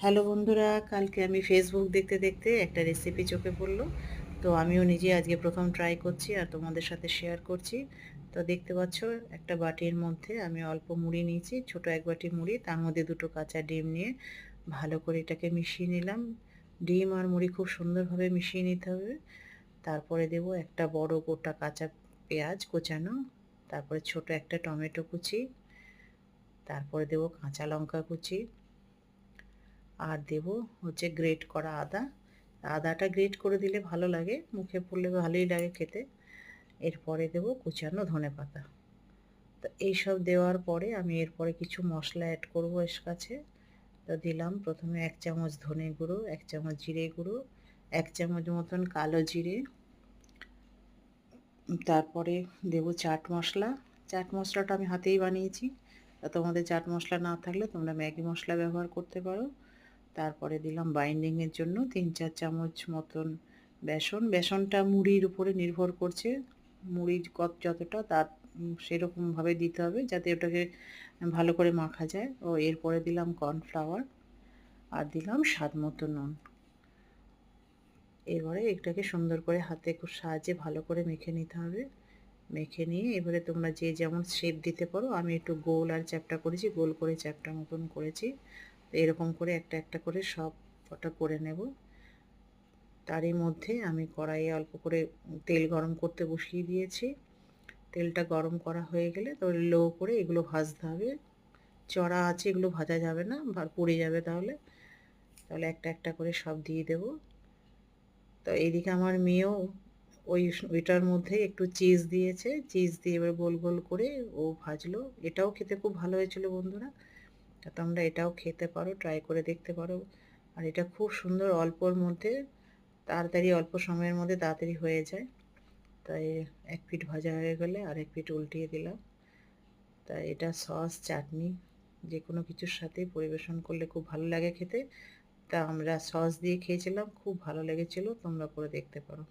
Hello বন্ধুরা, কালকে আমি ফেসবুক দেখতে দেখতে একটা রেসিপি চোখে পড়লো। তো আমিও নিজে আজকে প্রথম ট্রাই করছি আর তোমাদের সাথে শেয়ার করছি। তো দেখতে পাচ্ছ, একটা বাটির মধ্যে আমি অল্প মুড়ি নিয়েছি, ছোট এক বাটি মুড়ি, তার মধ্যে দুটো কাঁচা ডিম নিয়ে ভালো করে এটাকে মিশিয়ে নিলাম। ডিম আর মুড়ি খুব সুন্দরভাবে মিশিয়ে নিতে হবে। তারপরে দেব একটা বড় গোটা কাঁচা পেঁয়াজ কোচানো, তারপরে ছোট একটা টমেটো কুচি, তারপরে দেব কাঁচা লঙ্কা কুচি, আর দেব হচ্ছে গ্রেট করা আদা। আদাটা গ্রেট করে দিলে ভালো লাগে, মুখে পড়লে ভালোই লাগে খেতে। এরপরে দেব কুচানো ধনেপাতা। তো এইসব দেওয়ার পরে আমি এরপরে কিছু মশলা অ্যাড করব এর কাছে। তো দিলাম প্রথমে 1 চামচ ধনে গুঁড়ো, 1 চামচ জিরে গুঁড়ো, 1 চামচ মতন কালো জিরে, তারপরে দেব চাট মশলা। চাট মশলাটা আমি হাতেই বানিয়েছি। তোমাদের চাট মশলা না থাকলে তোমরা ম্যাগি মশলা ব্যবহার করতে পারো। তারপরে দিলাম বাইন্ডিংয়ের জন্য 3-4 চামচ মতন বেসন। বেসনটা মুড়ির উপরে নির্ভর করছে, মুড়ির যতটা তার সেরকমভাবে দিতে হবে যাতে ওটাকে ভালো করে মাখা যায়। ও এরপরে দিলাম কর্নফ্লাওয়ার, আর দিলাম স্বাদ মতো নুন। এবারে এটাকে সুন্দর করে হাতে খুব সাহায্যে ভালো করে মেখে নিতে হবে। মেখে নিয়ে এবারে তোমরা যে যেমন শেপ দিতে পারো, আমি একটু গোল আর চ্যাপ্টা করেছি, গোল করে চ্যাপ্টা মতন করেছি। তো এরকম করে একটা একটা করে সব কটা করে নেব। তারই মধ্যে আমি কড়াইয়ে অল্প করে তেল গরম করতে বসিয়ে দিয়েছি। তেলটা গরম করা হয়ে গেলে তো লো করে এগুলো ভাজতে হবে। চড়া আছে, এগুলো ভাজা যাবে না, পুড়ে যাবে তাহলে। তাহলে একটা একটা করে সব দিয়ে দেব। তো এইদিকে আমার মেয়েও ওইটার মধ্যে একটু চিজ দিয়েছে, চিজ দিয়ে এবার গোল গোল করে ও ভাজলো। এটাও খেতে খুব ভালো হয়েছিল বন্ধুরা। তা তোমরা এটাও খেতে পারো, ট্রাই করে দেখতে পারো। আর এটা খুব সুন্দর, অল্পর মধ্যে তাড়াতাড়ি, অল্প সময়ের মধ্যে তাড়াতাড়ি হয়ে যায়। তাই এক পিঠ ভাজা হয়ে গেলে আরেক পিঠ উল্টিয়ে দিলাম। তাই এটা সস, চাটনি যে কোনো কিছুর সাথেই পরিবেশন করলে খুব ভালো লাগে খেতে। তা আমরা সস দিয়ে খেয়েছিলাম, খুব ভালো লেগেছিল, তোমরা করে দেখতে পারো।